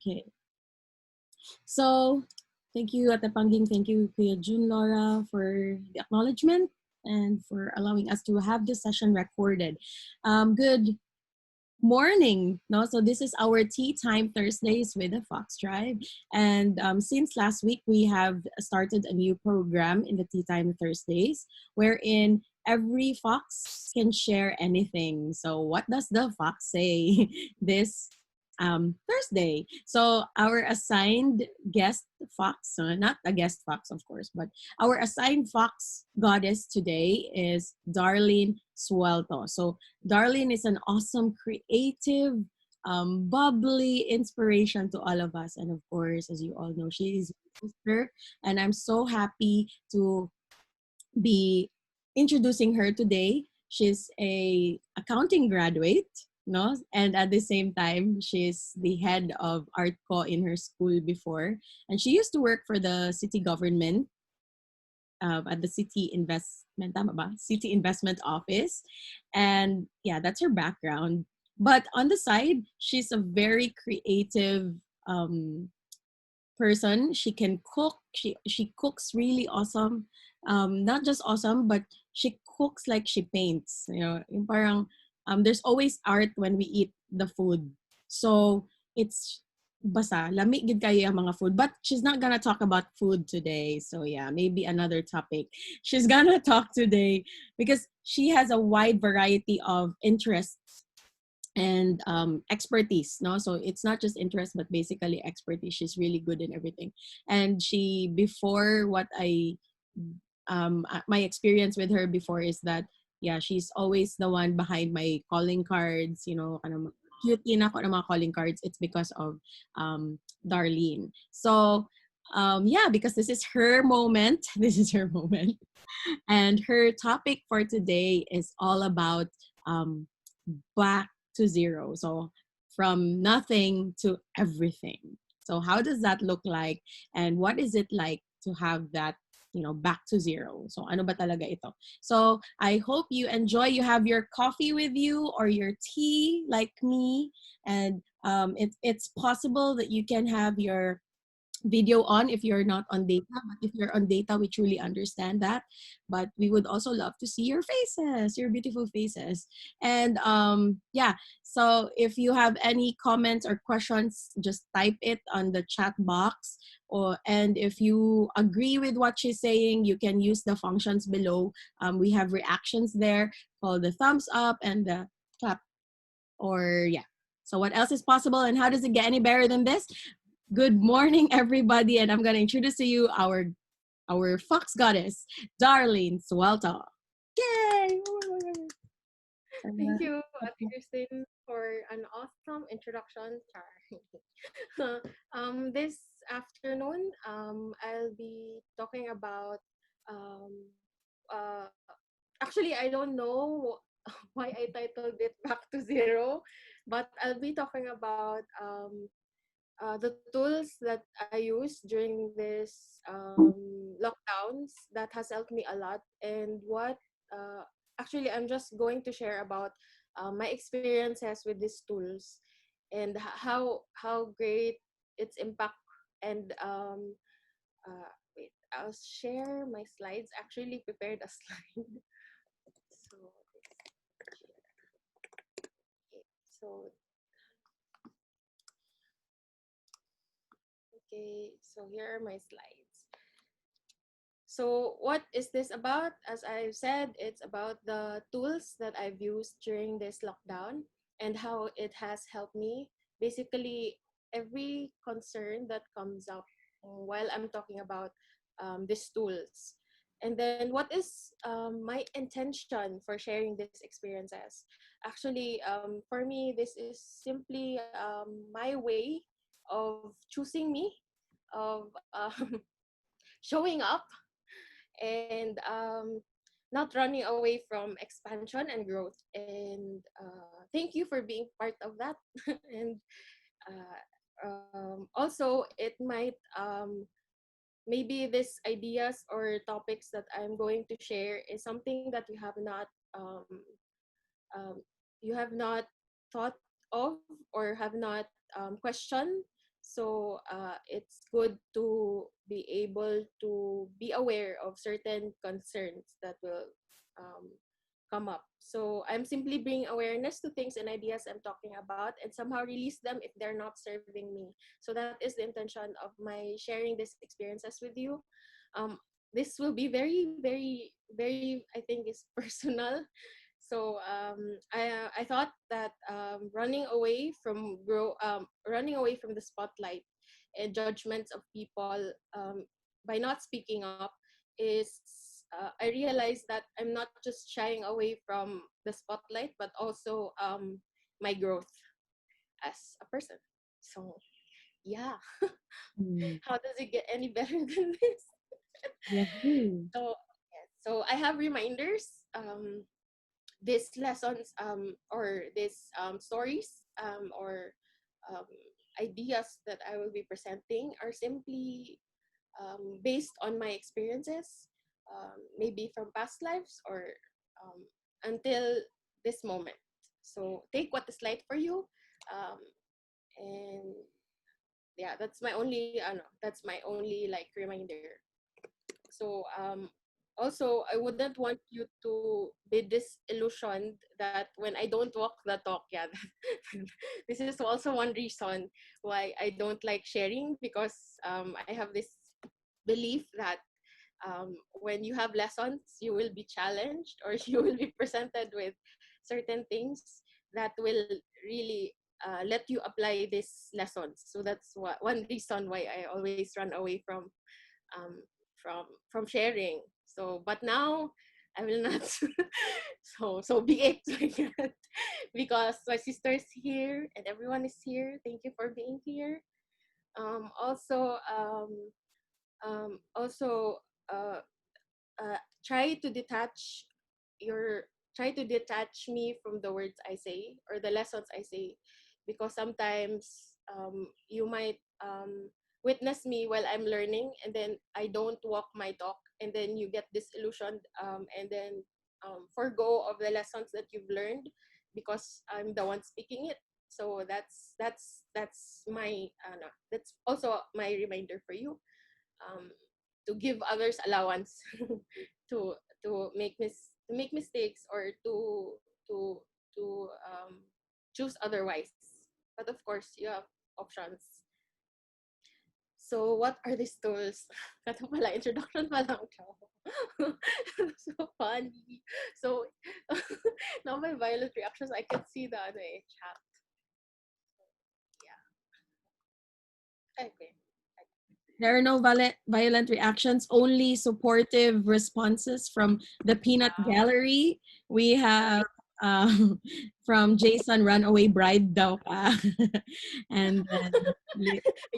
Okay. So, thank you, Ate Pangging. Thank you, Kuya Jun Laura, for the acknowledgement and for allowing us to have this session recorded. Good morning. No, so this is our Tea Time Thursdays with the Fox Tribe, and since last week we have started a new program in the Tea Time Thursdays, wherein every fox can share anything. So, what does the fox say this Thursday? So, our assigned guest fox, not a guest fox, of course, but our assigned fox goddess today is Darlene Suelto. So, Darlene is an awesome, creative, bubbly inspiration to all of us. And of course, as you all know, she is my sister. And I'm so happy to be introducing her today. She's a accounting graduate, no? And at the same time, she's the head of art co in her school before. And she used to work for the city government at the city investment, tama ba? City investment office. And yeah, that's her background. But on the side, she's a very creative um, person. She can cook. She cooks really awesome. Not just awesome, but she cooks like she paints. You know, yung parang there's always art when we eat the food. So it's basta lamig gid kayo ang mga food, but she's not gonna talk about food today. So yeah, maybe another topic she's gonna talk today, because she has a wide variety of interests and expertise, no? So it's not just interest but basically expertise. She's really good in everything. And she, before what I my experience with her before is that, yeah, she's always the one behind my calling cards, you know, kanang cute na ako ng mga calling cards. It's because of Darlene. So yeah, because this is her moment. This is her moment. And her topic for today is all about um, back to zero. So from nothing to everything. So how does that look like? And what is it like to have that, you know, back to zero? So ano ba talaga ito? So I hope you enjoy. You have your coffee with you or your tea like me. And it's possible that you can have your video on if you're not on data, but if you're on data, we truly understand that. But we would also love to see your faces, your beautiful faces. And yeah, so if you have any comments or questions, just type it on the chat box. Or and if you agree with what she's saying, you can use the functions below. We have reactions there called the thumbs up and the clap, or yeah. So what else is possible, and how does it get any better than this? Good morning, everybody, and I'm going to introduce to you our Fox Goddess, Darlene Suelto. Yay! Thank you, Ate Christine, for an awesome introduction. This afternoon, I'll be talking about. Um, Actually, I don't know why I titled it "Back to Zero," but I'll be talking about the tools that I use during this lockdowns that has helped me a lot, and what actually I'm just going to share about my experiences with these tools and how great its impact. And wait, I'll share my slides. Actually prepared a slide. So okay, so here are my slides. So what is this about? As I've said, it's about the tools that I've used during this lockdown and how it has helped me. Basically, every concern that comes up while I'm talking about these tools. And then what is my intention for sharing these experiences? Actually, for me, this is simply my way of choosing me, of showing up, and not running away from expansion and growth. And thank you for being part of that. And also, it might maybe these ideas or topics that I'm going to share is something that um, you have not thought of or have not questioned So it's good to be able to be aware of certain concerns that will um, come up. So I'm simply bringing awareness to things and ideas I'm talking about and somehow release them if they're not serving me. So that is the intention of my sharing these experiences with you. Um, this will be very, very, very, I think, is personal. So I thought that running away from the spotlight and judgments of people by not speaking up is I realized that I'm not just shying away from the spotlight, but also my growth as a person. So yeah, Mm. how does it get any better than this? Yes. Mm. So yes, so I have reminders. These lessons or these stories or um, ideas that I will be presenting are simply based on my experiences, maybe from past lives or um, until this moment. So take what is light for you, um, and yeah, that's my only like reminder. So also I wouldn't want you to be disillusioned that when I don't walk the talk, yeah, this is also one reason why I don't like sharing, because I have this belief that when you have lessons, you will be challenged or you will be presented with certain things that will really let you apply these lessons. So that's one reason why I always run away um, from sharing. So, but now I will not. So be it, like that. Because my sister is here and everyone is here. Thank you for being here. Also, uh, try to detach your try to detach me from the words I say or the lessons I say, because sometimes you might witness me while I'm learning and then I don't walk my talk, and then you get disillusioned and then forgo of the lessons that you've learned because I'm the one speaking it. So that's my no, that's also my reminder for you, um, to give others allowance to to make mistakes or to choose otherwise. But of course, you have options. So what are these tools? Kata pala, introduction pa lang to. So funny. So now my violent reactions, I can see the chat. Yeah. Okay. There are no violent reactions, only supportive responses from the Peanut Gallery. We have Okay. from Jason, Runaway Bride daw ka. And then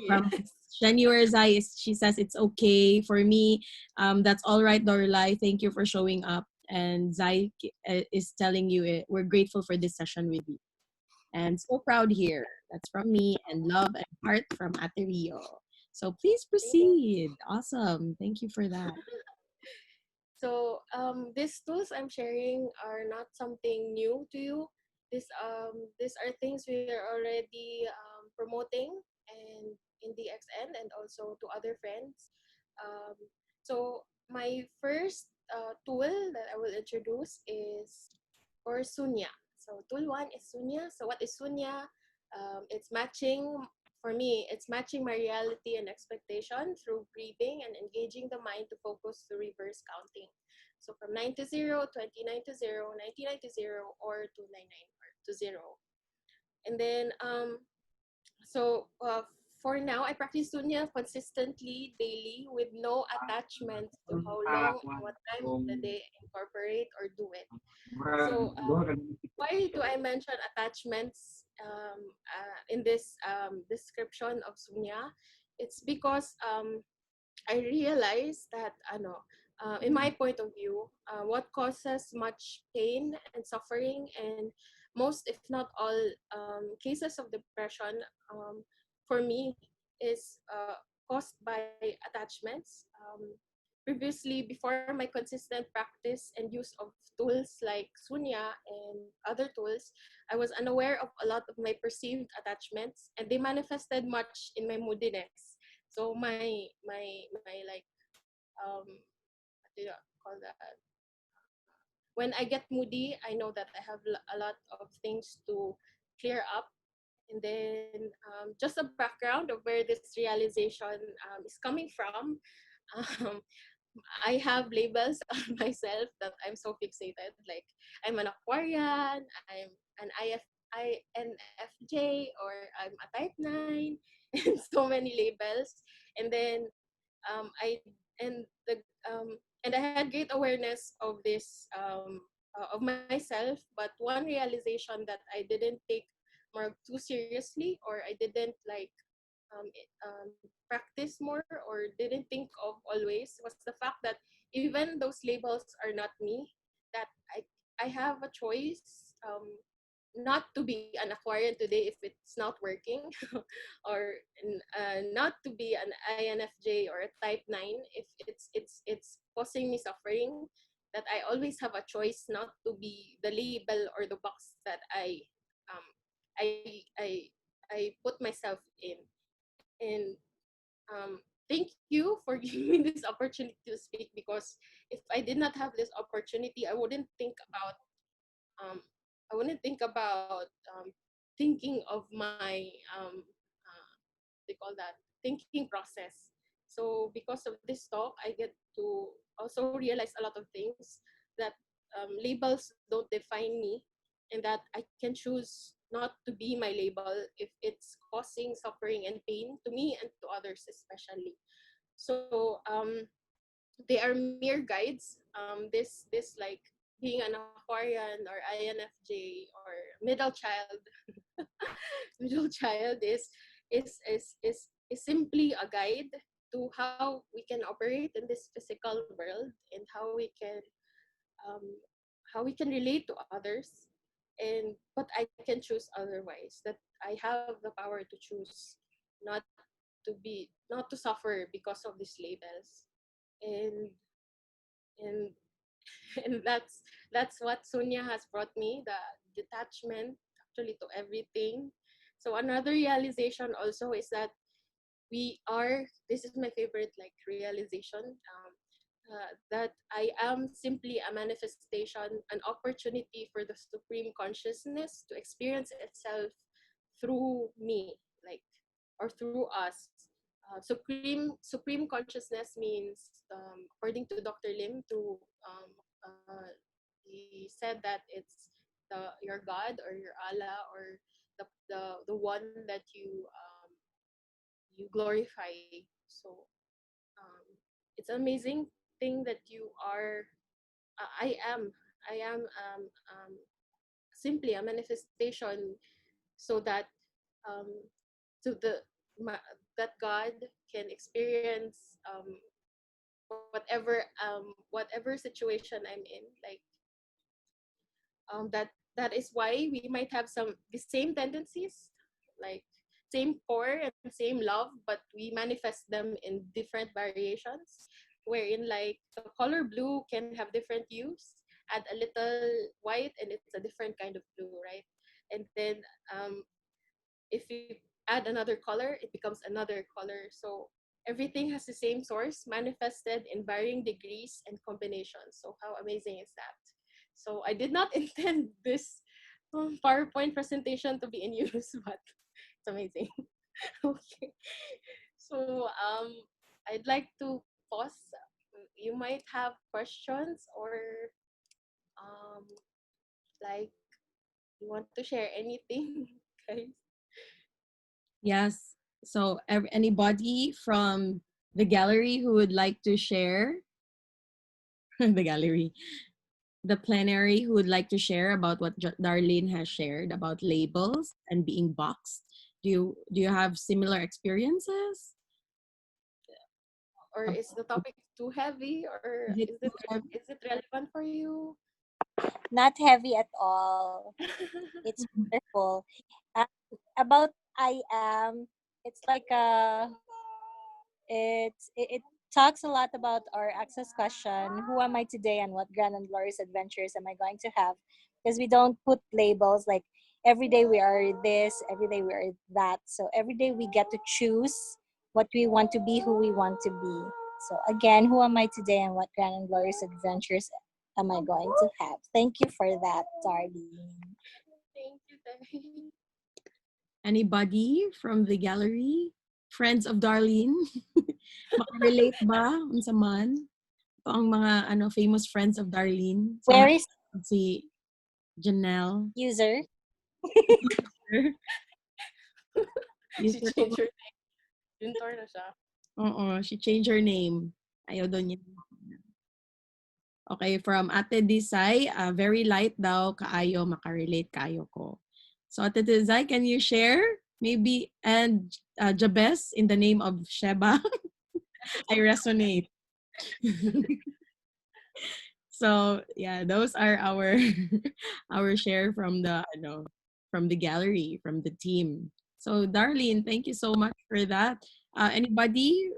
from Yes. January Zai, she says, it's okay for me. That's all right, Dorlai. Thank you for showing up. And Zai is telling you, we're grateful for this session with you. And so proud here. That's from me, and love and heart from Ate Rio. So please proceed. Awesome. Thank you for that. So these tools I'm sharing are not something new to you. These are things we are already promoting and in DXN and also to other friends. Um, so my first tool that I will introduce is for Sunya. So tool one is Sunya. So what is Sunya? It's matching For me, it's matching my reality and expectation through breathing and engaging the mind to focus through reverse counting. So from 9 to 0, 29 to 0, 99 to 0, or 299 or to 0. And then, for now, I practice Sunya consistently, daily, with no attachments to how long and what time of the day I incorporate or do it. So, why do I mention attachments in this description of Sunya? It's because I realized that in my point of view, what causes much pain and suffering, and most, if not all, cases of depression for me is caused by attachments. previously, before my consistent practice and use of tools like Sunya and other tools, I was unaware of a lot of my perceived attachments, and they manifested much in my moodiness. So my like what do you call that? When I get moody, I know that I have a lot of things to clear up. And then just a background of where this realization is coming from. Um, I have labels on myself that I'm so fixated. Like I'm an Aquarian, I'm an INFJ, or I'm a Type 9, and so many labels. And then I and the and I had great awareness of this of myself, but one realization that I didn't take more too seriously, or I didn't like practice more, or didn't think of always, was the fact that even those labels are not me, that I have a choice not to be an Aquarian today if it's not working, or not to be an INFJ or a Type 9 if it's causing me suffering. That I always have a choice not to be the label or the box that um, I put myself in. And thank you for giving me this opportunity to speak, because if I did not have this opportunity, um, I wouldn't think about thinking of my they call that thinking process. So because of this talk, I get to also realize a lot of things, that labels don't define me, and that I can choose not to be my label if it's causing suffering and pain to me and to others especially. So they are mere guides. This like being an Aquarian or INFJ or middle child, middle child is simply a guide to how we can operate in this physical world, and um, how we can relate to others. And but I can choose otherwise. That I have the power to choose not not to suffer because of these labels. And and and that's what Sunya has brought me, the detachment actually to everything. So another realization also is that we are this is my favorite like realization, that I am simply a manifestation, an opportunity for the supreme consciousness to experience itself through me, like, or through us. Supreme consciousness means, according to Dr. Lim, to he said that it's your God or your Allah, or the one that you glorify. So um, it's an amazing thing that you are. I am simply a manifestation, so that um, to the that God can experience whatever situation I'm in. Like that is why we might have some the same tendencies, like same core and same love, but we manifest them in different variations, wherein like the color blue can have different hues. Add a little white and it's a different kind of blue, right? And then if you add another color, it becomes another color. So everything has the same source manifested in varying degrees and combinations. So how amazing is that? So I did not intend this PowerPoint presentation to be in use, but it's amazing. Okay. So I'd like to pause. You might have questions, or um, like you want to share anything, guys? Yes. So, anybody from the gallery who would like to share the gallery, the plenary who would like to share about what Darlene has shared about labels and being boxed? Do you have similar experiences? Or is the topic too heavy, or Is it too heavy? is it relevant for you? Not heavy at all. It's wonderful. Uh, about I am, it's like a, it's it talks a lot about our access question, who am I today and what grand and glorious adventures am I going to have? Because we don't put labels like every day we are this, every day we are that. So every day we get to choose what we want to be, who we want to be. So again, who am I today and what grand and glorious adventures am I going to have? Thank you for that, Darlene. Thank you, Tay. Anybody from the gallery? Friends of Darlene? Makarelate ba? Unsa man? Ito ang mga famous friends of Darlene. So, Where is si Janelle. user? She User ko. changed her name. Juntor na siya. Oo, she changed her name. Ayaw daw niya. Okay, from Ate Disay, very light daw, kaayo, makarelate kaayo ko. So Ate Disay, can you share? Maybe, and Jabez, in the name of Sheba, I resonate. So yeah, those are our our share from the from the gallery, from the team. So Darlene, thank you so much for that. Anybody?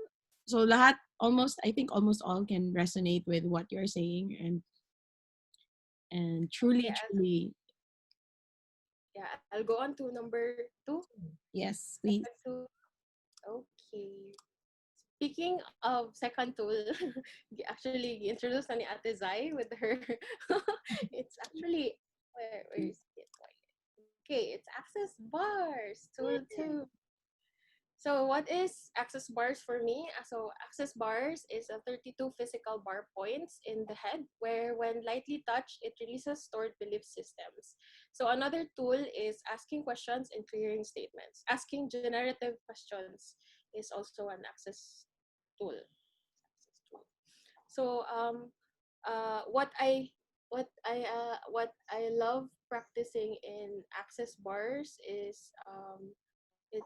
So lahat, almost, I think almost all can resonate with what you're saying, and Okay, truly, truly, I'll go on to number two. yes, please. Second tool. Okay. Speaking of second tool, actually introduced na ni Ate Zai with her. It's actually where is it? Okay, it's access bars tool two. So what is access bars for me? So access bars is a 32 physical bar points in the head where when lightly touched, it releases stored belief systems. So another tool is asking questions and clearing statements. Asking generative questions is also an access tool. So what I love practicing in access bars is it's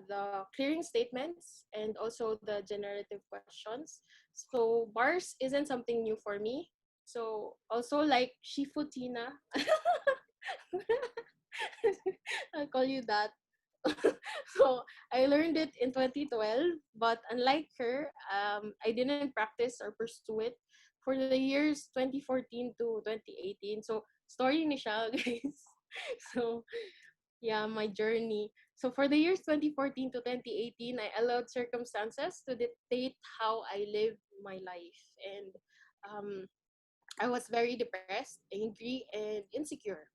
the clearing statements and also the generative questions. So bars isn't something new for me. So also like Shifutina, I call you that. So I learned it in 2012, but unlike her, I didn't practice or pursue it for the years 2014 to 2018. So story ni siya, guys. So yeah, my journey. So for the years 2014 to 2018, I allowed circumstances to dictate how I live my life. And um, I was very depressed, angry, and insecure.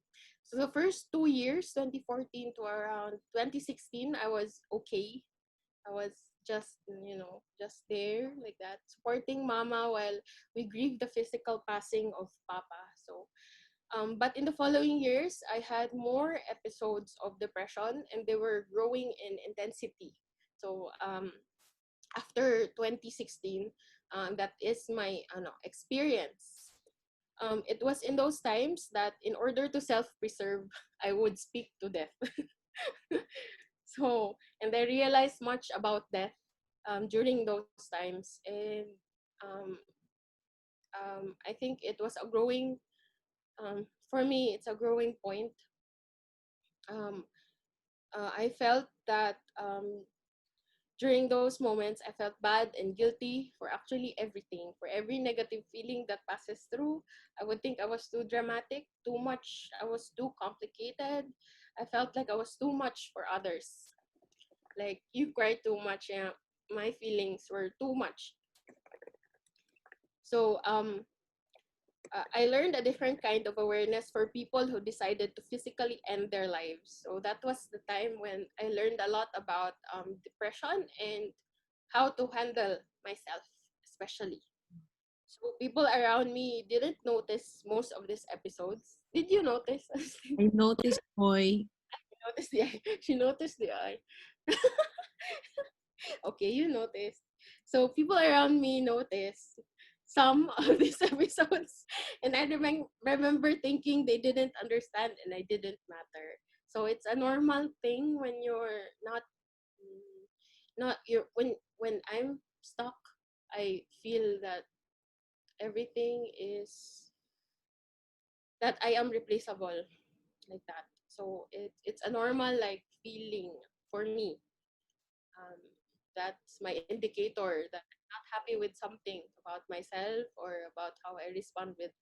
So the first 2 years, 2014 to around 2016, I was okay. I was just, just there like that, supporting mama while we grieved the physical passing of papa. So but in the following years, I had more episodes of depression and they were growing in intensity. So after 2016, that is my experience. It was in those times that in order to self-preserve, I would speak to death. So, and I realized much about death during those times. And um, I think it was a growing, for me, it's a growing point. Um, I felt that during those moments, I felt bad and guilty for actually everything, for every negative feeling that passes through. I would think I was too dramatic, too much, I was too complicated. I felt like I was too much for others. Like, you cry too much, yeah. My feelings were too much. So, I learned a different kind of awareness for people who decided to physically end their lives. So that was the time when I learned a lot about depression and how to handle myself, especially. So people around me didn't notice most of these episodes. Did you notice? I noticed, boy. Noticed the eye. She noticed the eye. Okay, you noticed. So people around me noticed some of these episodes, and I remember thinking they didn't understand and I didn't matter. So it's a normal thing when you're not you're when I'm stuck. I feel that everything is that I am replaceable like that. So it's a normal like feeling for me. Um, that's my indicator that I'm not happy with something about myself or about how I respond with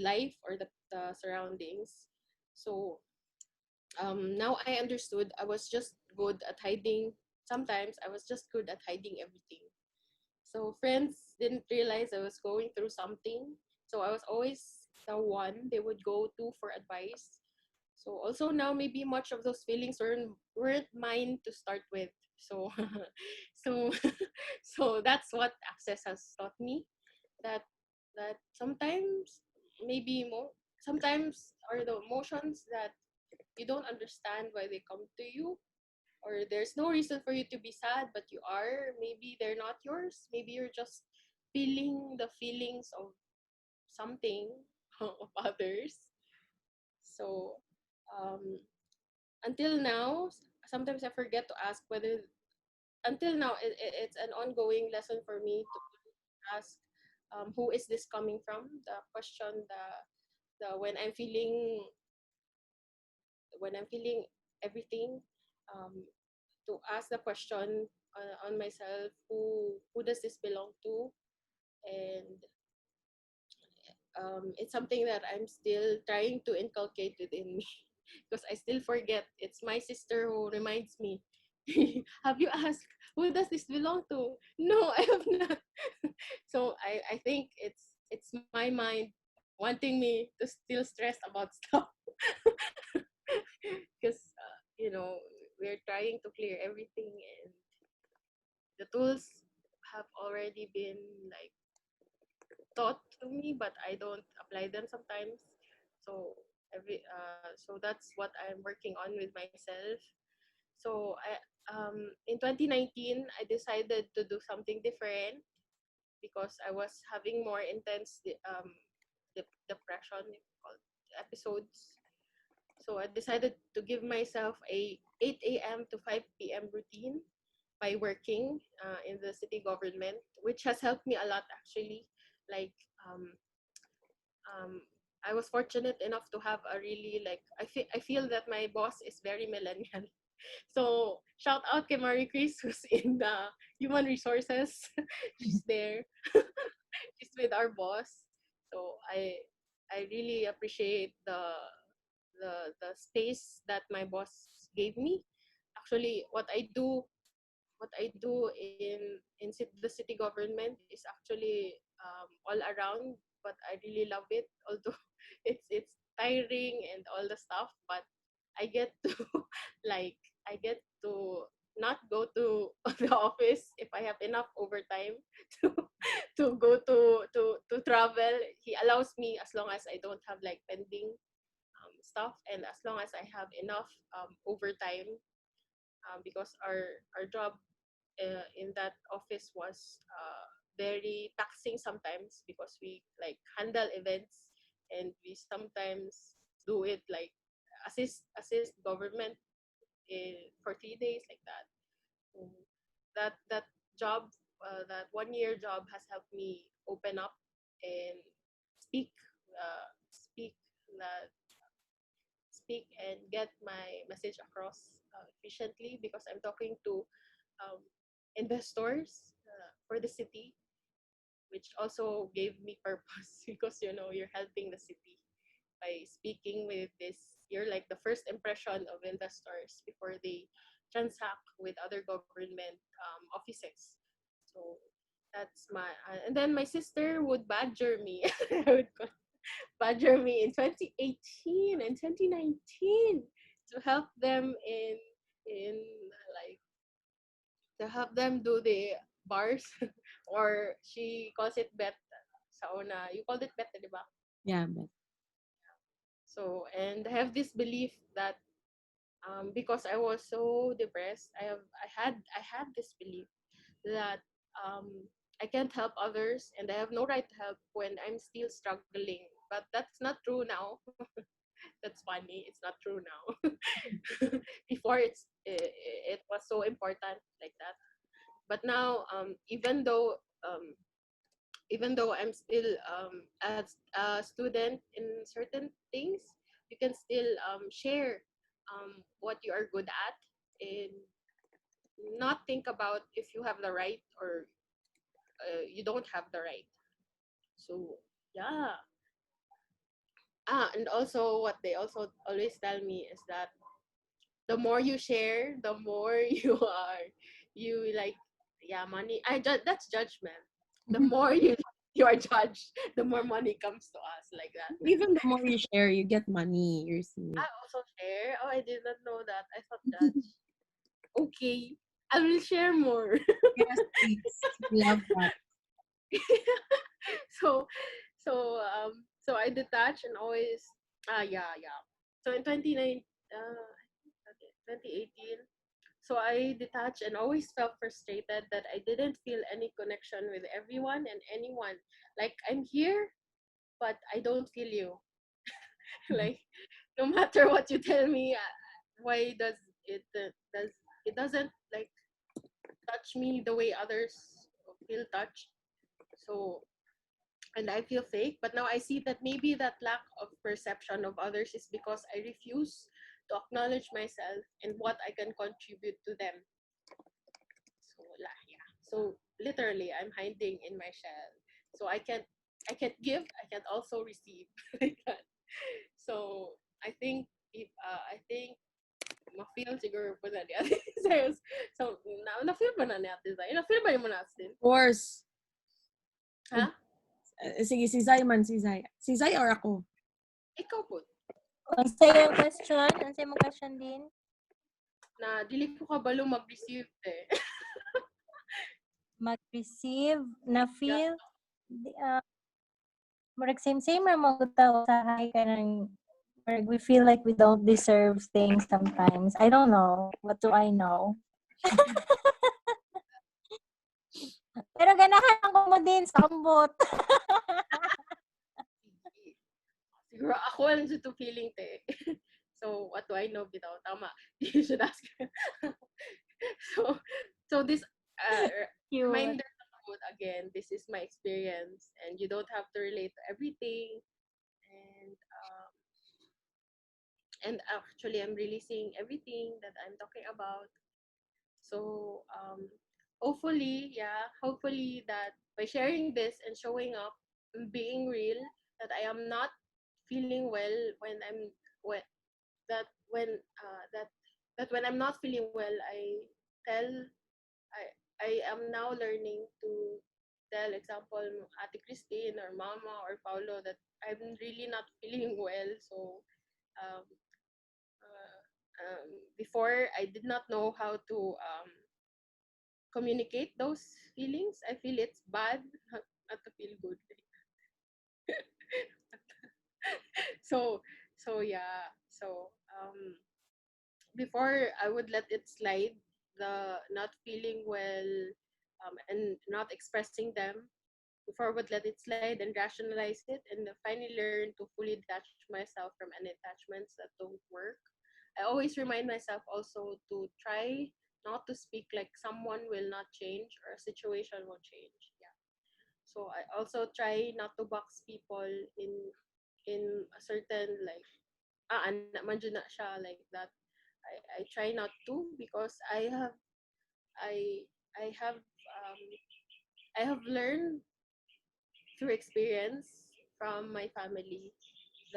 life or the surroundings. So now I understood I was just good at hiding. Sometimes I was just good at hiding everything. So friends didn't realize I was going through something. So I was always the one they would go to for advice. So also now maybe much of those feelings weren't mine to start with. So so so that's what access has taught me, that sometimes maybe more sometimes are the emotions that you don't understand why they come to you, or there's no reason for you to be sad but you are. Maybe they're not yours, maybe you're just feeling the feelings of something of others. So um until now, sometimes I forget to ask whether, until now it's an ongoing lesson for me to ask, who is this coming from, the question, the when I'm feeling everything, um, to ask the question on myself, who does this belong to? And it's something that I'm still trying to inculcate within me because I still forget. It's my sister who reminds me. Have you asked who does this belong to? No, I have not. So I think it's my mind wanting me to still stress about stuff because we're trying to clear everything, and the tools have already been like taught to me, but I don't apply them sometimes. So so that's what I'm working on with myself. So in 2019 I decided to do something different because I was having more intense depression episodes. So I decided to give myself a 8 a.m. to 5 p.m. routine by working in the city government, which has helped me a lot actually. Like um, um, I was fortunate enough to have a really like I feel that my boss is very millennial. So shout out to Marie Chris who's in the human resources. She's there. She's with our boss. So I really appreciate the space that my boss gave me. Actually, what I do the city government is actually all around, but I really love it. Although it's tiring and all the stuff, but I get to like I get to not go to the office if I have enough overtime to to travel. He allows me as long as I don't have like pending stuff, and as long as I have enough overtime, because our job in that office was very taxing sometimes because we like handle events, and we sometimes do it like assist government for 3 days like that. So that job, that 1 year job has helped me open up and speak speak that speak and get my message across efficiently, because I'm talking to um, investors for the city, which also gave me purpose because you're helping the city by speaking with this. You're like the first impression of investors before they transact with other government offices. So that's my and then my sister would badger me. would badger me in 2018 and 2019 to help them in like to help them do the bars, or she calls it bet sa una. You called it bet, di ba? Yeah, but So, and I have this belief that because I was so depressed, I had this belief that um, I can't help others and I have no right to help when I'm still struggling. But that's not true now. That's funny. It's not true now. Before it was so important like that. But now, even though I'm still as a student in certain things, you can still share what you are good at, and not think about if you have the right or you don't have the right. So yeah. And also what they also always tell me is that the more you share, the more you like, yeah, money. That's judgment. The more you are judged, the more money comes to us like that. Even the more you share, you get money. You I see. also share. Oh, I did not know that. I thought judge. Okay, I will share more. Yes, please. We love that. so so I detach and always yeah. So in 2018, so I detached and always felt frustrated that I didn't feel any connection with everyone and anyone. Like I'm here, but I don't feel you. Like no matter what you tell me, why does it doesn't like touch me the way others feel touched. So and I feel fake. But now I see that maybe that lack of perception of others is because I refuse to acknowledge myself and what I can contribute to them. So yeah. So literally, I'm hiding in my shell. So I can't give. I can't also receive like that. So I think ma-feel siguro po na ni Ate Zayos. So na-feel ba na ni Ate Zay? Na-feel ba mo natin? Of course. Ha? Sige, si Zay man, si Zay. Si Zay or ako? Ikaw po. Ang sayang question. Ang sayang question din. Na dili ko kabalo mag-receive eh. Mag-receive, na-feel. Murag same ra mo ta usahay ka ng murag we feel like we don't deserve things sometimes. I don't know. What do I know? Pero ganahan ko mo din sa ambot. Siguro ako lang dito feeling te. So, what do I know bitaw? Tama. You should ask. so, so this Cute. reminder again, this is my experience and you don't have to relate to everything. And and actually, I'm really seeing everything that I'm talking about. So, hopefully that by sharing this and showing up and being real, that I am not feeling well when I'm when that when that that when I'm not feeling well, tell I I am now learning to tell example Ate Christine or Mama or Paulo that I'm really not feeling well. So um, uh, before I did not know how to communicate those feelings. I feel it's bad not to feel good. so so yeah. So before I would let it slide, the not feeling well and not expressing them. Before I would let it slide and rationalize it, and finally learn to fully detach myself from any attachments that don't work. I always remind myself also to try not to speak like someone will not change or a situation will change. Yeah. So I also try not to box people in a certain like anak man dyan na siya like that. I try not to because I I have I have learned through experience from my family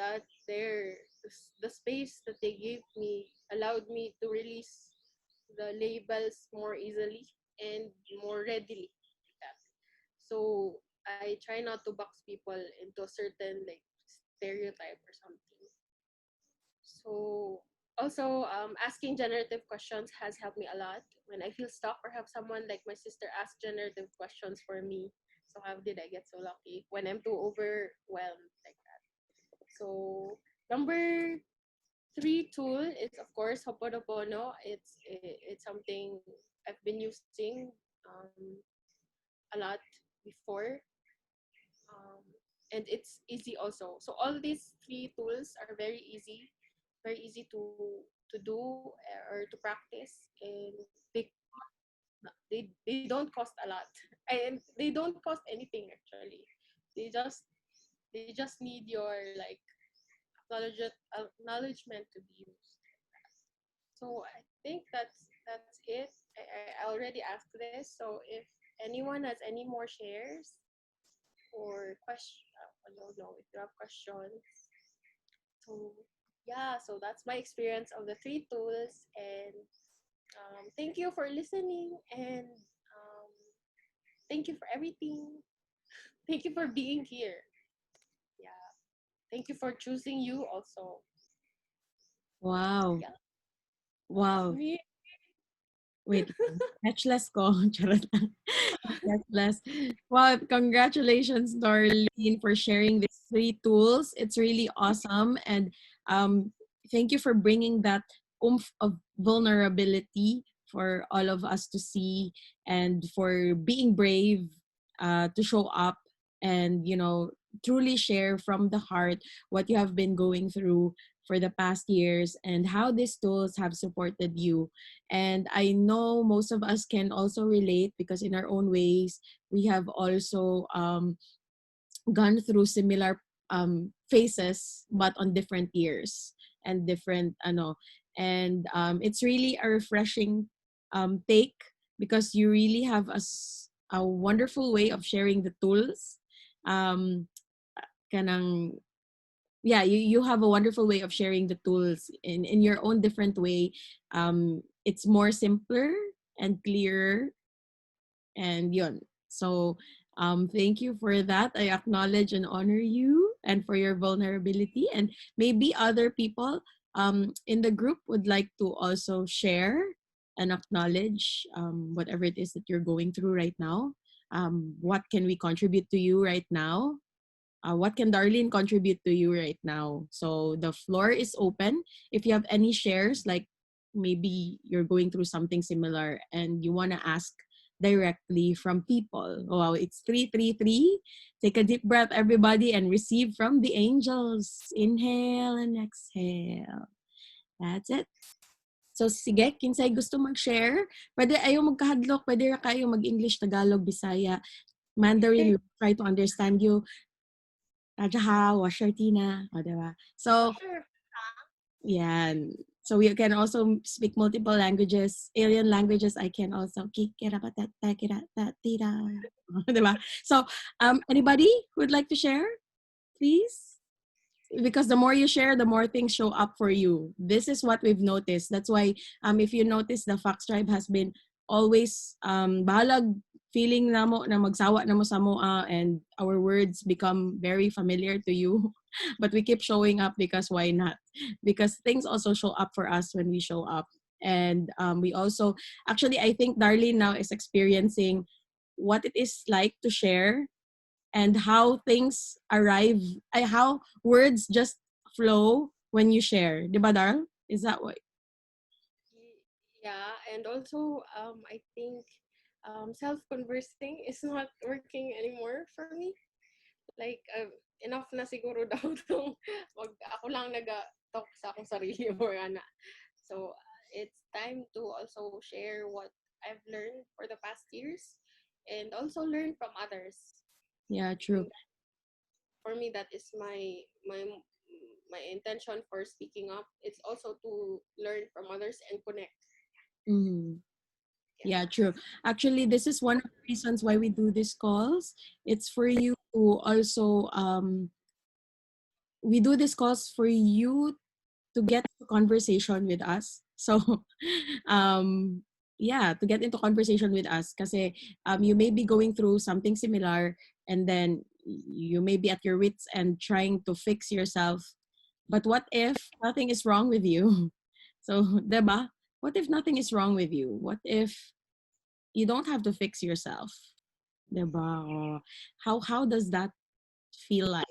that the space that they gave me allowed me to release the labels more easily and more readily like that. So I try not to box people into a certain like stereotype or something. So also asking generative questions has helped me a lot when I feel stuck or have someone like my sister ask generative questions for me. So how did I get so lucky when I'm too overwhelmed like that? So number three tool is of course Hoponopono. It's something I've been using a lot before, um, and it's easy also. So all these three tools are very easy to do or to practice, and they don't cost a lot, and they don't cost anything actually. They just they just need your like acknowledgement to be used. So I think that's it. I already asked this, so if anyone has any more shares or question, I don't know if you have questions. So yeah, so that's my experience of the three tools, and thank you for listening, and thank you for everything. Thank you for being here. Yeah, thank you for choosing you also. Wow. Yeah, Wow. me. Wait lang. Matchless ko. Charot lang. Matchless. Well, congratulations, Darlene, for sharing these three tools. It's really awesome. And um, thank you for bringing that oomph of vulnerability for all of us to see, and for being brave to show up and, truly share from the heart what you have been going through for the past years, and how these tools have supported you. And I know most of us can also relate, because in our own ways, we have also gone through similar phases, but on different years and different, and it's really a refreshing take, because you really have a wonderful way of sharing the tools. Um, kanang yeah, you have a wonderful way of sharing the tools in your own different way. It's more simpler and clearer, and yun. So thank you for that. I acknowledge and honor you, and for your vulnerability. And maybe other people in the group would like to also share and acknowledge whatever it is that you're going through right now. What can we contribute to you right now? What can Darlene contribute to you right now? So the floor is open. If you have any shares, like maybe you're going through something similar and you want to ask directly from people. Wow, it's 333. Take a deep breath, everybody, and receive from the angels. Inhale and exhale. That's it. So sige, kinsay gusto mag-share. Pwede ayaw magkahadlok, pwede kayo mag-English, Tagalog, Bisaya, Mandarin, try to understand you. Rajaha, Washartina, o, diba? So, Sure. yan. So we can also speak multiple languages, alien languages. I can also diba? So, anybody who would like to share, please? Because the more you share, the more things show up for you. This is what we've noticed. That's why, if you notice, the Fox Tribe has been always bahalag feeling na mo na magsawa na mo sa moa, and our words become very familiar to you. But we keep showing up, because why not? Because things also show up for us when we show up. And we also, actually, I think Darlene now is experiencing what it is like to share, and how things arrive, how words just flow when you share. Diba, Darl? Is that what? Yeah, and also I think self-conversing is not working anymore for me. Like enough na siguro daw tong ako lang naga-talk sa akong sarili or ana. So it's time to also share what I've learned for the past years, and also learn from others. Yeah, I think true. for me that is my intention for speaking up. It's also to learn from others and connect. Mm-hmm. Yeah. Yeah, true. Actually, this is one of the reasons why we do these calls. It's for you to also, we do these calls for you to get into conversation with us. So, um, yeah, to get into conversation with us. Kasi you may be going through something similar, and then you may be at your wits and trying to fix yourself. But what if nothing is wrong with you? So, diba? What if nothing is wrong with you? What if you don't have to fix yourself? Diba? Or how does that feel like,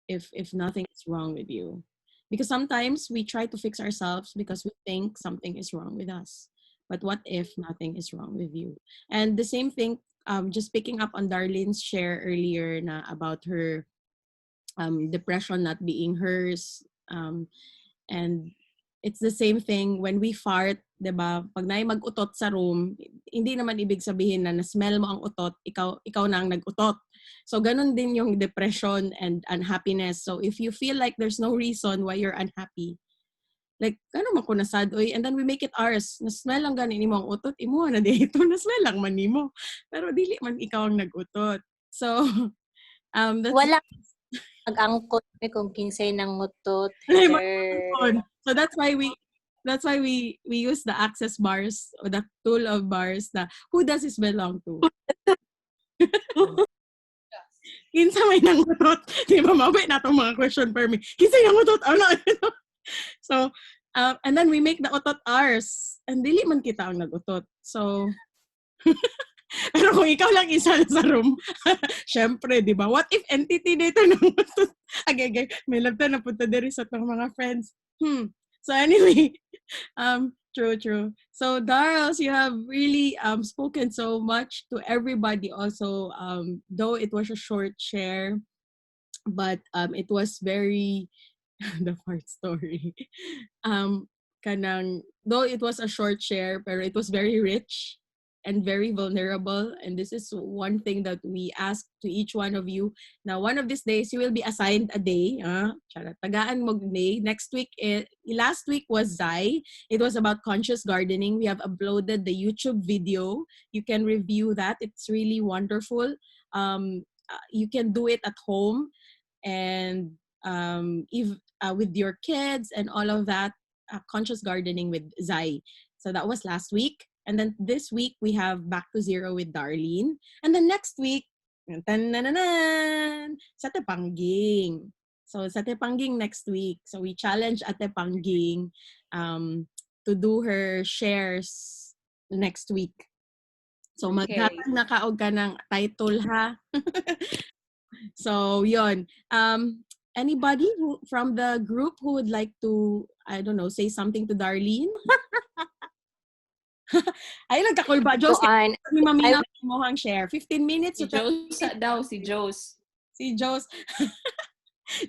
if nothing is wrong with you? Because sometimes we try to fix ourselves because we think something is wrong with us. But what if nothing is wrong with you? And the same thing, just picking up on Darlene's share earlier na about her depression not being hers. And it's the same thing when we fart, 'di ba? Pag naay mag-utot sa room, hindi naman ibig sabihin na na-smell mo ang utot, ikaw na ang nag-utot. So ganun din yung depression and unhappiness. So if you feel like there's no reason why you're unhappy, like ano man ko nasad oy, and then we make it ours. Na-smell lang ganin imo ang utot, imo na dito, na-smell lang man nimo. Pero dili man ikaw ang nag-utot. So that's Wala mag-angkot kung kinsay nang mutot. Ay, Heather. so that's why we use the access bars or the tool of bars na who does this belong to? Kinsa may nangutot. Di ba mabay na itong mga question per me. Kinsa nangutot? Ano? So, and then we make the utot ours. And dili man kita ang nagutot. So, pero kung ikaw lang isa sa room, syempre, di ba? What if entity dito nangutot? Agay, may labta na punta diri sa itong mga friends. So anyway, true. So Darls, you have really spoken so much to everybody also, though it was a short share, but it was very the fart story. Though it was a short share, pero it was very rich and very vulnerable. And this is one thing that we ask to each one of you. Now, one of these days, you will be assigned a day. Tagaan mo day. Last week was Zai. It was about conscious gardening. We have uploaded the YouTube video. You can review that. It's really wonderful. You can do it at home. And if with your kids and all of that, conscious gardening with Zai. So that was last week. And then this week, we have Back to Zero with Darlene. And then next week, sa Tepangging. So sa Tepangging next week. So we challenge Ate Pangging to do her shares next week. So maghatag na kaog ka ng title ha. So yon. Anybody from the group who would like to, I don't know, say something to Darlene? Ay, nagkakulba. Jos, ni Mamina mo hang share. 15 minutes. Si Jos daw, si Jos. Si Jos.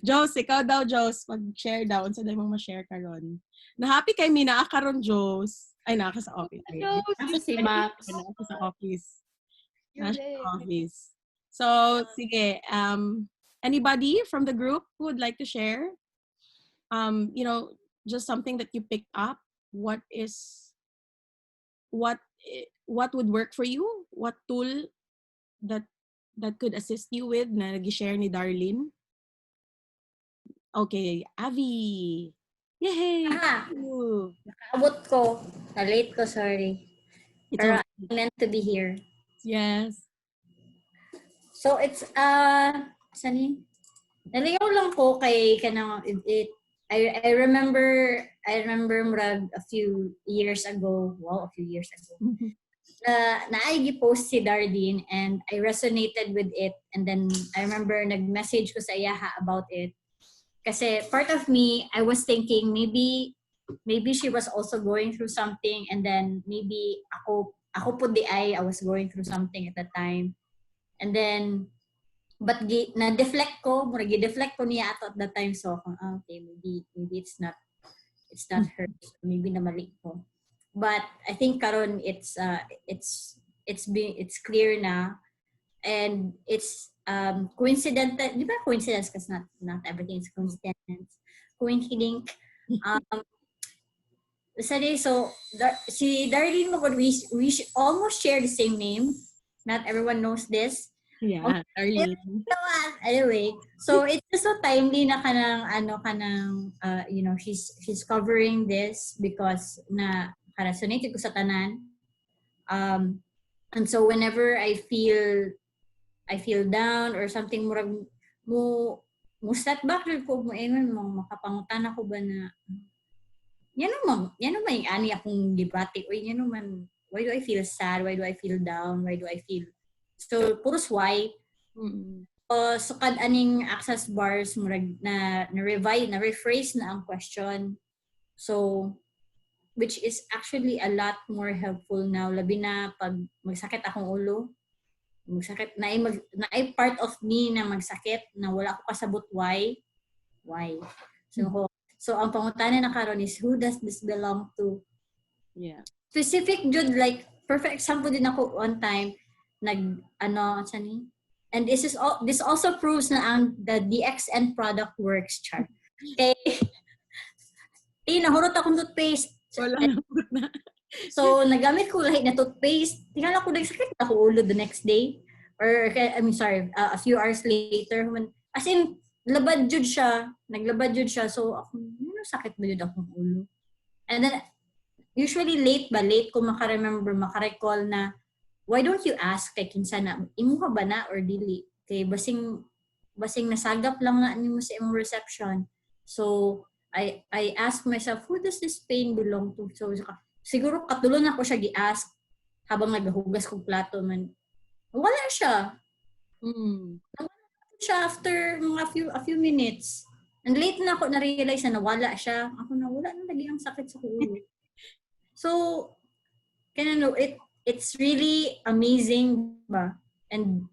Jos, ikaw daw, Jos. Mag-share daw. Unsa daw mong ma-share karon. Na-happy kay Mina karon, Jos. Ay, naka sa office. Nasa si Max. Naka sa office. Nasa office. So, sige. Anybody from the group who would like to share? Just something that you picked up. What would work for you? What tool that could assist you with na nag-share ni Darlene? Okay, Avi. Yay! Nakaabot ko. Na-late ko, sorry. Pero I'm meant to be here. Yes. So it's, sani? Naligaw lang ko kay kanang I remember murag a few years ago, naay post si Darlene and I resonated with it, and then I remember nag-message ko sa iya about it. Kasi part of me, I was thinking maybe she was also going through something, and then maybe ako po I was going through something at the time. And then but na-deflect ko niya ato at that time, so okay, maybe it's not her, maybe namali ko. But I think karon it's clear na, and it's coincidental, di ba coincidence, because not everything is coincidence. So si Darlene, we almost share the same name. Not everyone knows this. Yeah, Darlene. Anyway, so it's just so timely na she's covering this because na resonated ko sa tanan. And so whenever I feel down or something, murag mo step back ko mo makapangutan ako ba na yan naman yung ani akong debate, o yan naman, why do I feel sad, why do I feel down, why do I feel so puros why. So kad aning access bars murag na rephrase na ang question, so which is actually a lot more helpful now, labi na pag magsakit akong ulo, na part of me na magsakit na wala ko kasabot why. So ang pangutanan na karon is, who does this belong to? Yeah, Specific jud, like perfect example din ako one time and this also proves na the DXN product works, chart. Okay. nahurot akong toothpaste. Wala na. So, nagamit ko lahi na toothpaste. Tingala ko nagsakit ako ulo the next day. Or, a few hours later. As in, labad jud siya. Naglabad jud siya. So, ako, sakit ba yun akong ulo? And then, usually late ko makarecall na, why don't you ask kay kinsa na, imo ka ba na or dili? Kay basing nasagap lang na nimo sa imong reception. So, I asked myself, who does this pain belong to? So, siguro katulon ako siya gi-ask habang naghuhugas kong plato man. Wala siya. Siya after a few minutes. And late na ako na-realize na nawala siya. Ako na wala na lagi ang sakit sa ulo. So, it's really amazing ba? And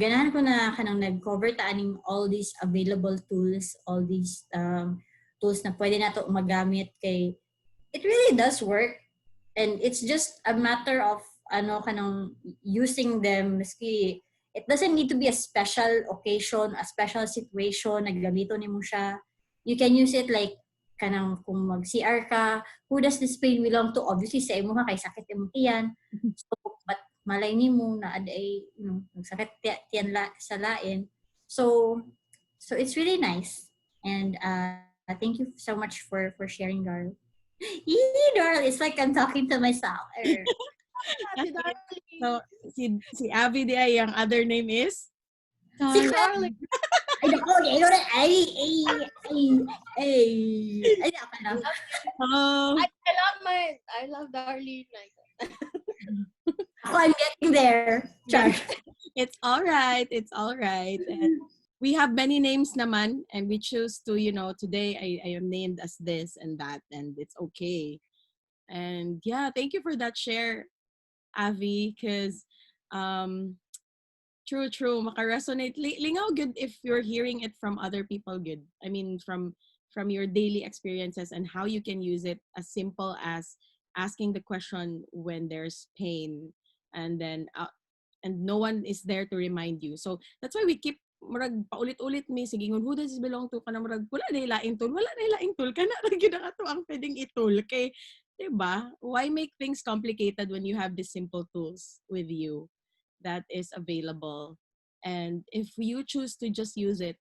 ganahan ko na kanang nag-cover ta aning all these available tools, all these tools na pwede nato magamit kay it really does work. And it's just a matter of kanang using them. Maski it doesn't need to be a special occasion, a special situation na gamiton nimo siya. You can use it like kanang kung mag-CR ka, who does this pain belong to? Obviously sa imo kay sakit imong tiyan. So, but malay nimo na aday nagsakit tiyan sa lain. So it's really nice. And thank you so much for sharing, Darl. Darl, it's like I'm talking to myself. So, si Abby di ay, ang other name is? Si Darling. Oh. I love Darlene. I'm getting there. Char. It's all right. It's all right. And we have many names naman, and we choose to, today I am named as this and that, and it's okay. And yeah, thank you for that share, Avi, because true, maka-resonate. Lingaw good if you're hearing it from other people good. I mean, from your daily experiences and how you can use it as simple as asking the question when there's pain, and then and no one is there to remind you. So that's why we keep murag paulit-ulit mi sige ngun who does this belong to kana murag wala na laing tool kana ra gyud ang ato ang pwedeng itul kay diba? Why make things complicated when you have these simple tools with you that is available? And if you choose to just use it,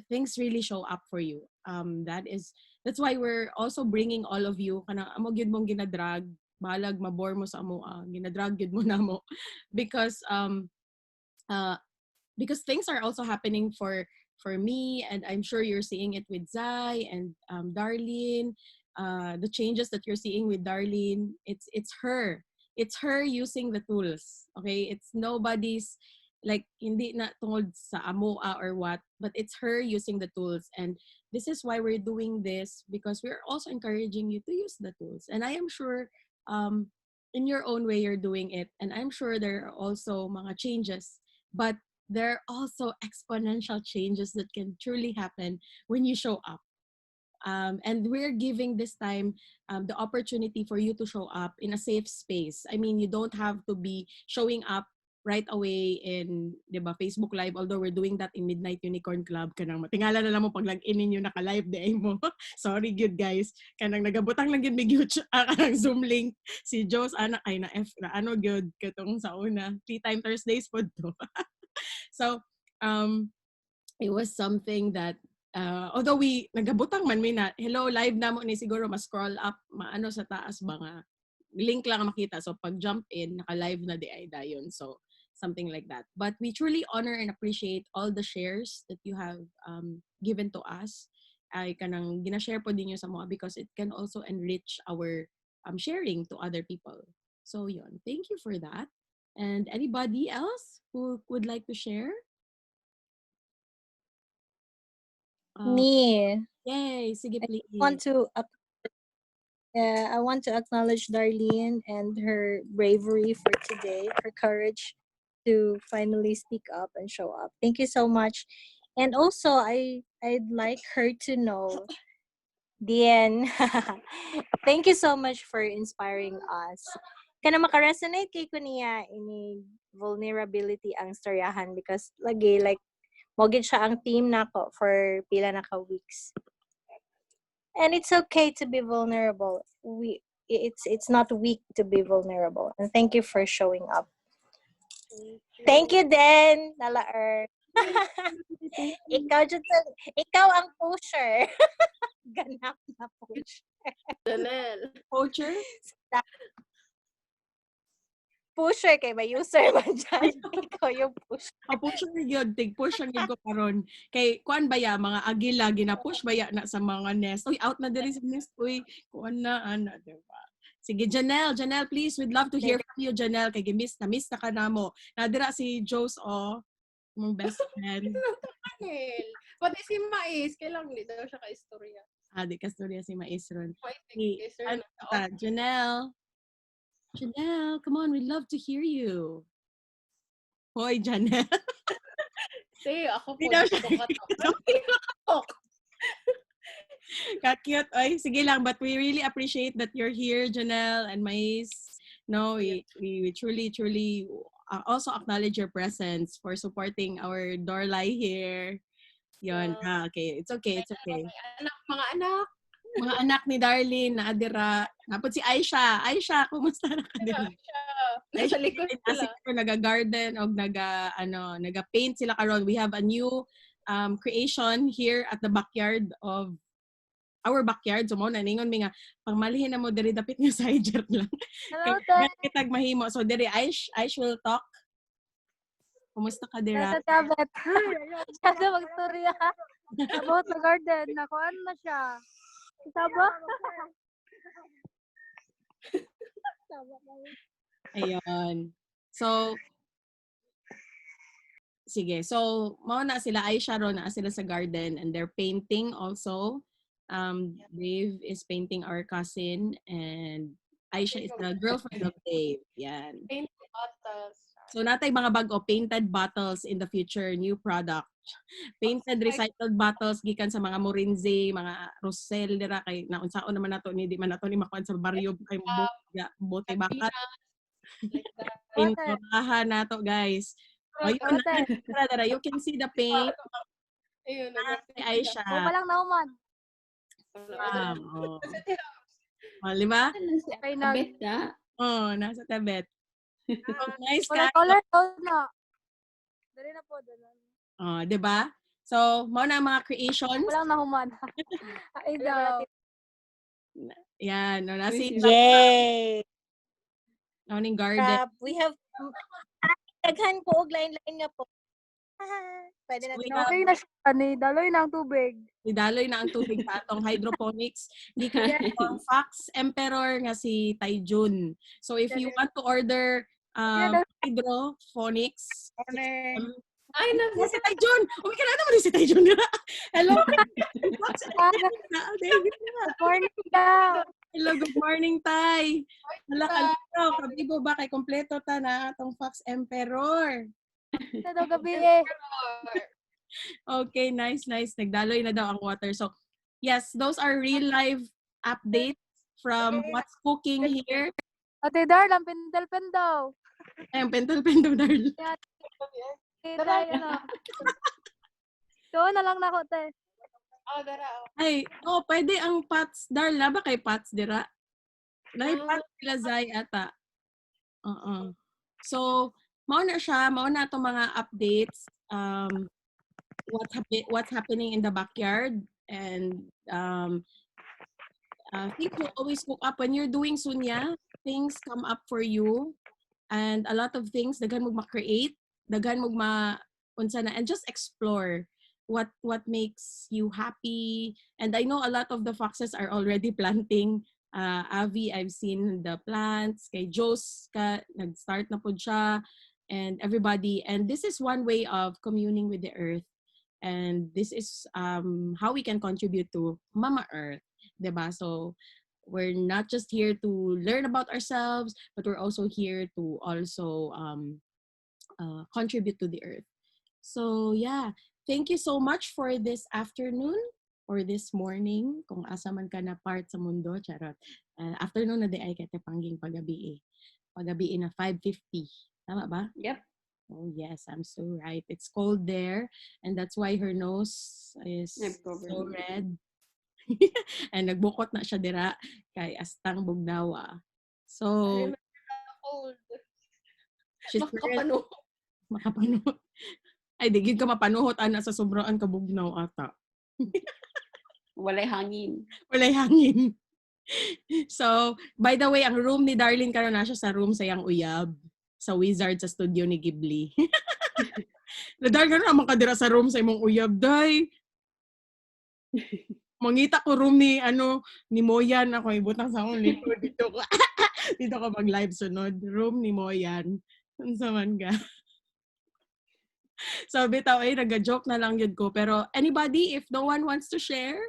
things really show up for you. That's why we're also bringing all of you kanang amo gyud mong ginadrag balag mabore mo sa amo ginadrag gyud mo namo because because things are also happening for me, and I'm sure you're seeing it with Zai and Darlene. The changes that you're seeing with Darlene, it's her using the tools. Okay, it's nobody's like hindi na tungod sa amoa or what, but it's her using the tools. And this is why we're doing this, because we're also encouraging you to use the tools. And I am sure in your own way you're doing it, and I'm sure there are also mga changes, but there are also exponential changes that can truly happen when you show up. And we're giving this time the opportunity for you to show up in a safe space. I mean, you don't have to be showing up right away in, diba, Facebook Live, although we're doing that in Midnight Unicorn Club. Kanang matingala na lang mo pag log-in ninyo naka-live di mo. Sorry good guys. Kanang nagabutang lang yun big kanang Zoom link. Si Joe's anak ay na F na ano good katong sa una. 3 time Thursdays po to. So, it was something that although we nagabutang man may na hello live na mo ni siguro ma-scroll up maano sa taas ba nga link lang makita, so pag jump in naka-live na di ay dayon, so something like that. But we truly honor and appreciate all the shares that you have given to us. Ay kanang gina-share po din sa mga because it can also enrich our sharing to other people. So yon, thank you for that. And anybody else who would like to share? Me. Yay, sige please. I want to acknowledge Darlene and her bravery for today, her courage to finally speak up and show up. Thank you so much. And also, I'd like her to know, Dian, thank you so much for inspiring us. Kana makaresonate kay ko niya ini vulnerability ang storyahan because lagi like mogid siya ang team nako for pila na ka weeks. And it's okay to be vulnerable. It's not weak to be vulnerable. And thank you for showing up. Thank you din, Nala Thank ikaw, ikaw ang pusher. Ganap na pusher. Janelle. Poacher? Pusher kay may user man dyan. Ikaw yung pusher. Push yun, tig-push ang yun ko karon. Kay, kuan ba ya, mga agila, gina-push ba ya na sa mga nest? Uy, out na diri sa nest. Uy, kuan na, ano, diba? Sige, Janelle, please, we'd love to hear from you, Janelle. Kay na-miss na ka na mo. Nadira si Jose, mong best friend. Janelle. Pati si Mais, kailang di daw siya ka-istorya. Di ka storya si Maestron. Fighting Hey, ano ta, Janelle, come on, we'd love to hear you. Hoy, Janelle. Say, ako po, Di daw gusto siya- ka Ka-cute. Ay, sige lang, but we really appreciate that you're here, Janelle and Mais. No, we truly also acknowledge your presence for supporting our Dorlai here. Yon. Okay. It's okay. Mga anak. Mga anak ni Darlene na adira. Tapos si Aisha. Aisha, kumusta na ka din? Nasa likod Kasi sila. naga-garden o naga-paint sila karon. We have a new creation here at the backyard of our backyard. So mo na ningon mi nga pangmalihin na mo diri dapit nga sidejar lang. Hello, Kitag mahimo. So diri Aish will talk. Kumusta ka dira? Nasa tablet. Sada magturya. About the garden. Nakuan na siya. Saba? Ayun. So, sige. So, mao na sila Aisha ron na sila sa garden and they're painting also. Dave is painting our cousin and Aisha is the girlfriend of Dave. Yan. Paint bottles. So, natay mga bago painted bottles in the future, new product. Painted recycled bottles gikan sa mga Morinze, mga Rosel dira kay naunsaon naman nato ni di man nato ni makuan sa baryo kay bote bakat. Like that. Pinturahan nato, guys. Ayun, dara, you can see the paint. Ayun, Ni Aisha. Ay, palang nauman. Lima? Ay, Kabit na. Nasa tabet. Nice Color, ka. color daw na. Dali na po. Di ba? So, mo na ang mga creations. Walang nahuman. Ay, daw. Yan, nasi Yay! ning garden. We have daghan po og line-line nga po. Pwede na We tingnan. Okay na siya. Ni, daloy na ang tubig. Idaloy na ang tubig sa atong hydroponics. Di ka ang Fox Emperor nga si Taijun. So if you want to order hydroponics, Ay, si Taijun! Umika na naman si Taijun. Hello? Fox Emperor. Morning daw. Hello, good morning, Tay. Wala ka dito. Kabibo ba kay kompleto ta na atong Fox Emperor. Ito daw gabi eh. Okay, nice. Nagdaloy na daw ang water. So, yes, those are real live updates from what's cooking here. Ate Dar, ang pendel-pen daw. Ayun, pentel-pentel, darling. Tay, ano. Doon na lang na ako, te. dara. Ay, pwede ang pots. Darla, ba kay pots, dira? Dahil pots sila, Zay, ata. So, mauna itong mga updates. What's happening in the backyard. And things will always cook up. When you're doing Sunya, things come up for you. And a lot of things, daghan mo ma-create, daghan mo unsa na, and just explore what makes you happy. And I know a lot of the foxes are already planting. Avi, I've seen the plants. Kay Jos, nag-start na po siya. And everybody. And this is one way of communing with the earth. And this is how we can contribute to Mama Earth. Diba? So, we're not just here to learn about ourselves, but we're also here to also contribute to the earth. So, yeah. Thank you so much for this afternoon or this morning. Kung asa man ka na part sa mundo, charot. Afternoon na di ay kete pangging pagabi eh. Pagabi na 5:50. Tama ba? Yep. Oh, yes, I'm so right. It's cold there, and that's why her nose is so red. And nagbukot na siya dira kay Astang Bugnawa. So, I'm cold. she's Makapano. makapanuhot. Ay, di gid ka mapanuhot ana sa sobraan ka bugnaw ata. Walay hangin. Walay hangin. So, by the way, ang room ni Darlene karon na siya sa room sa yang uyab sa Wizard sa studio ni Ghibli. Nadal ka na makadira sa room sa imong uyab, day. Mangita ko room ni ni Moyan ako ibutang sa akong likod dito ko. Dito ka mag live sunod. Room ni Moyan. Unsa man ka? So bitaw ay naga-joke na lang yun ko. Pero anybody, if no one wants to share,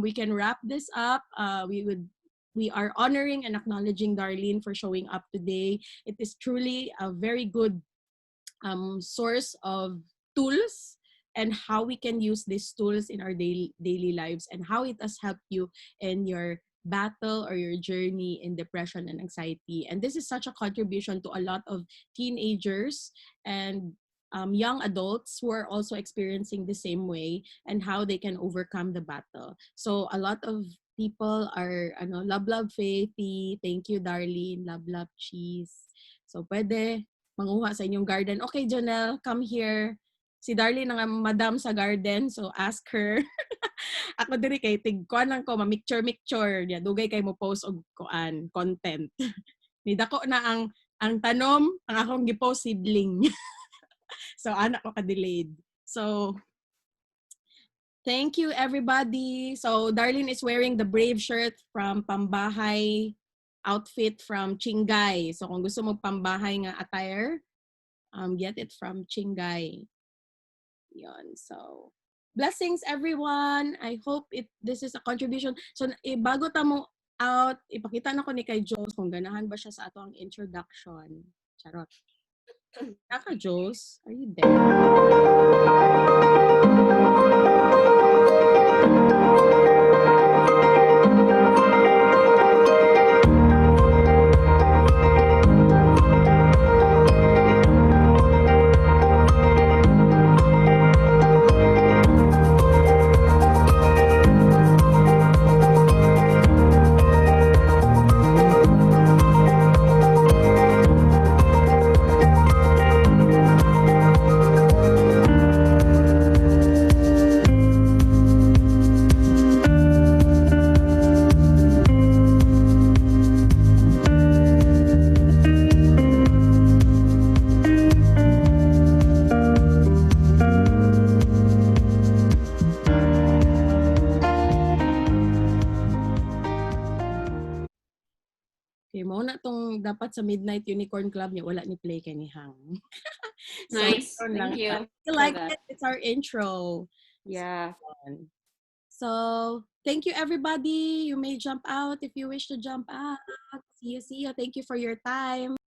we can wrap this up. We are honoring and acknowledging Darlene for showing up today. It is truly a very good source of tools and how we can use these tools in our daily lives and how it has helped you in your battle or your journey in depression and anxiety. And this is such a contribution to a lot of teenagers and young adults who are also experiencing the same way and how they can overcome the battle. So a lot of people are love Faithy, thank you Darlene, love cheese. So pwede manguha sa inyong garden. Okay, Jonelle, come here. Si Darlene ang madam sa garden, so ask her. Ako diri kay tigkuan lang ko, ma-micture. Ya, dugay kay mo post og content. Nidako na ang tanom, ang akong gipost seedling. So anak ko ka-delayed. So thank you everybody. So Darlene is wearing the Brave shirt from Pambahay outfit from Chingay. So kung gusto mo pambahay nga attire, get it from Chingay. Yon. So blessings everyone. I hope this is a contribution. So bago ta mo out, ipakita na ko ni kay Jos kung ganahan ba siya sa ato ang introduction. Charot. Naka Jos, are you there? Okay, mo na tong dapat sa Midnight Unicorn Club niya, wala ni play kay ni Hang. So, Nice. yun lang. Thank you. If you for like that. it, it's our intro. Yeah. So, thank you everybody. You may jump out if you wish to jump out. See you. Thank you for your time.